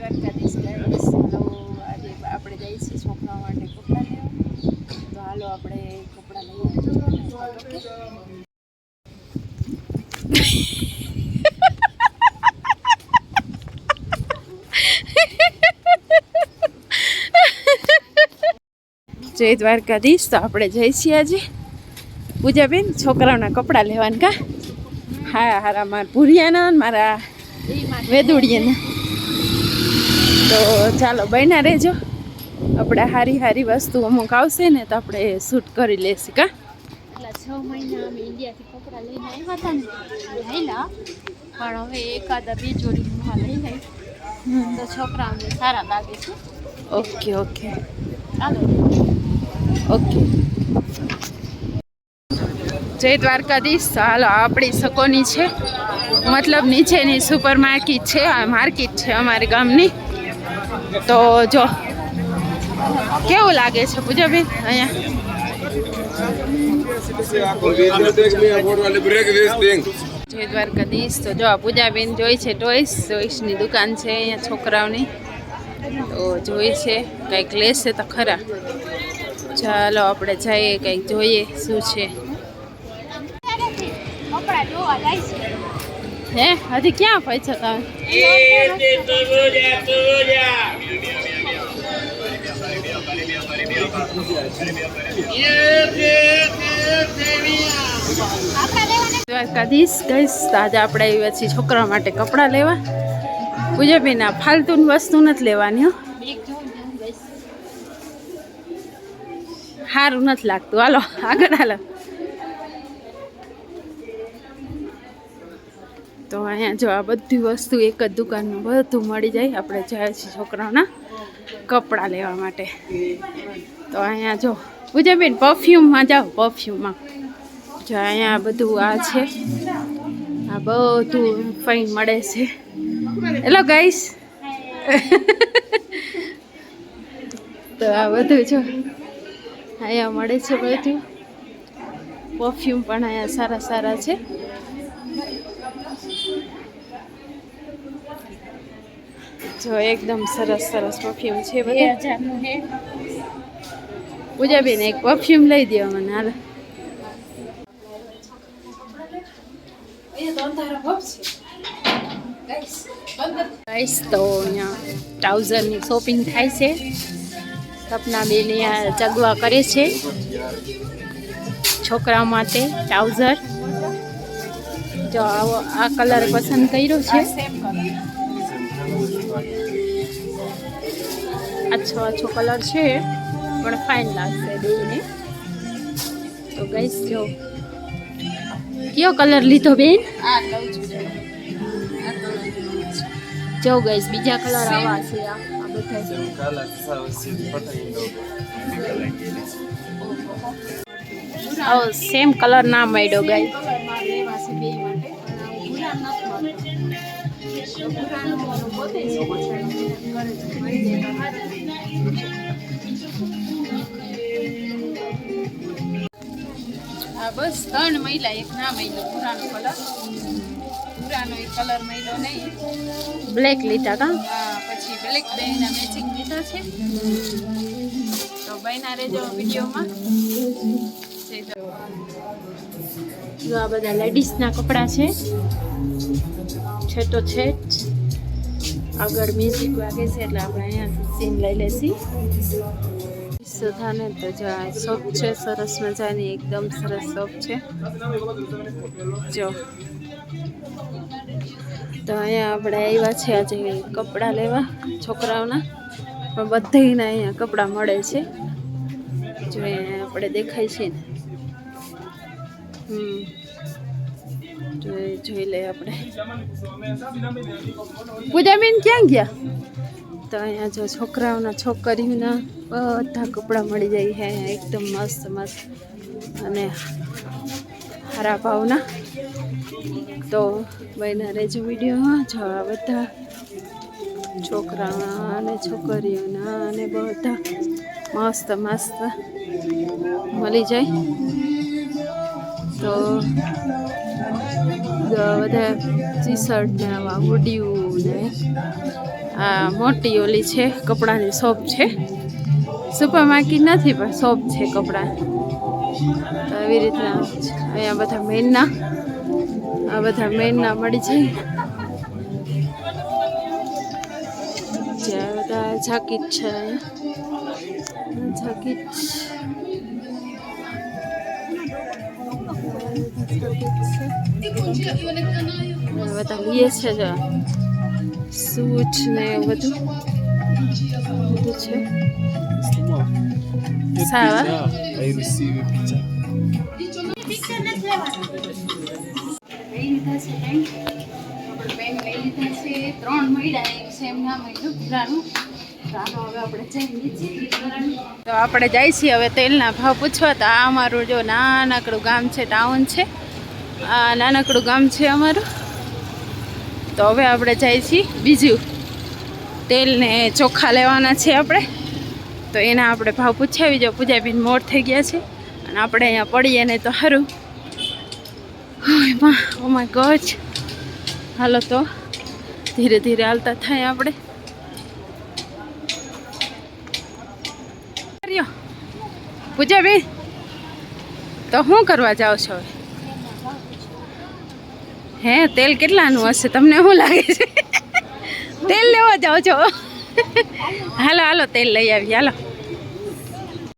Dwarkadhish guys, હાલો આજે આપણે જઈએ છીએ છોકરા માટે કપડાં લેવા, તો હાલો આપણે કપડાં લઈ જય દ્વારકાધીશ. તો આપણે જઈએ છીએ આજે પૂજાબેન છોકરાઓના કપડાં લેવાના. કા હા હારા મારા ભૂરિયાના મારા વેદુડિયાના. તો ચાલો બન્યા રહેજો, આપણે હારી હારી વસ્તુ અમુક આવશે ને તો આપણે શૂટ કરી લેશું. કા 6 મહિના અમે ઇન્ડિયાથી કપડાં લઈને આવ્યા હતા ને લઈલા, પણ હવે એકાદા 2 જોડી લઈ લઈ તો છોકરાઓને સારા લાગે છે. ઓકે ઓકે ચાલો ઓકે. જય દ્વારકાધીશ. હાલો આપણી સકોની છે, મતલબ નીચેની સુપર માર્કેટ છે, આ માર્કેટ છે અમારી ગામની. તો જો કેવું લાગે છે પૂજાબેન અહીંયા? જય દ્વારકાધીશ. તો જો પૂજાબેન જોઈ છે ટોયસની દુકાન છે અહીંયા છોકરાઓની, તો જોઈ છે કંઈક લેશે તો ખરા. ચાલો આપણે જઈએ કંઈક જોઈએ શું છે. હે હજી ક્યાં પૈસા તમે? દ્વારકાધીશ ગઈશ. આજે આપણે આવ્યા છીએ છોકરા માટે કપડાં લેવા. પૂજાબેન આ ફાલતુની વસ્તુ નથી લેવાની હો, સારું નથી લાગતું. હાલો આગળ હાલો. તો અહીંયા જો આ બધી વસ્તુ એક જ દુકાનમાં બધું મળી જાય. આપણે જાય છીએ છોકરાઓના કપડાં લેવા માટે. તો અહીંયા જો પૂજાબેન પરફ્યુમમાં જાઓ, પરફ્યુમમાં જો અહીંયા બધું આ છે, આ બધું ફાઇન મળે છે. Hello guys. તો આ બધું જો અહીંયા મળે છે બધું. પરફ્યુમ પણ અહીંયા સારા સારા છે. જો એકદમ સરસ સરસ પરફ્યુમ છે બધા. પૂજાબેન એક પરફ્યુમ લઈ દો મને. હાલ ગાઈસ. તો અહીંયા ટ્રાઉઝરની શોપિંગ થાય છે. સપના બેન અહીંયા ચગવા કરે છે છોકરા માટે ટ્રાઉઝર. જો આવો આ કલર પસંદ કર્યો છે. આછો આછો કલર છે પણ ફાઇન લાગશે બેને. તો ગાઈસ જો કયો કલર લીધો બેન? જો ગાઈસ બીજા કલર આવા છે. આ બધા સેમ કલર ના મળ્યો ગાઈસ. બસ 3 મહિલા, એક ના મહિલો ભૂરાનો કલર, ભૂરાનો એક કલર મહિલો નહીં, બ્લેક લીધા કા. પછી બ્લેક બેના મેચિંગ લીધા છે. તો બન્યા રહેજો વિડીયોમાં. જો આ બધા લેડીઝના કપડાં છે, છેટો છેટ. આગળ મ્યુઝિક વાગે છે એટલે આપણે અહીંયા સીન લઈ લેશી. સુધાને તો જો આ શોપ છે સરસ મજાની, એકદમ સરસ શોપ છે. જો તો અહીંયા આપણે આવ્યા છે આજે કપડાં લેવા છોકરાઓના, પણ બધાના અહીંયા કપડાં મળે છે. જો અહીંયા આપણે દેખાય છે ને, જોઈ લે આપણે. પૂજાબેન ક્યાં ગયા? તો અહીંયા જો છોકરાઓના છોકરીઓના બધા કપડાં મળી જાય છે એકદમ મસ્ત મસ્ત અને સારા ભાવના. તો બન્યા રહેજો વિડીયોમાં. જો આ બધા છોકરાઓના અને છોકરીઓના અને બધા મસ્ત મસ્ત મળી જાય. તો બધા ટી શર્ટ ને આવા હુડીયું ને આ મોટી ઓલી છે કપડાની શોપ છે, સુપર માર્કેટ નથી પણ શોપ છે કપડાની. તો આવી રીતના અહીંયા બધા મેનના મળી જાય. જ્યાં બધા જાકીટ છે, જાકીટ બધા લઈએ છે જ સૂટ ને એવું બધું છે. સાવા ત્રણ મહિના છે એમ ના મળ્યું પૂરાનું. તો આપણે જાય છીએ હવે તેલના ભાવ પૂછવા. તો આ અમારું જો નાનકડું ગામ છે, ટાઉન છે, આ નાનકડું ગામ છે અમારું. તો હવે આપણે જાય છીએ બીજું તેલ ને ચોખા લેવાના છે આપણે. તો એના આપણે ભાવ પૂછાવી. જો પૂજાબેન મોડ થઈ ગયા છે અને આપણે અહીંયા પડીએ ને તો સારું. Oh my God. હાલો તો ધીરે ધીરે હાલતા થાય આપણે. પૂજાબેન તો શું કરવા જાઓ છો? હે તેલ કેટલાનું હશે તમને શું લાગે છે? તેલ લેવા જાઓ છો? હાલો હાલો તેલ લઈ આવી હાલો.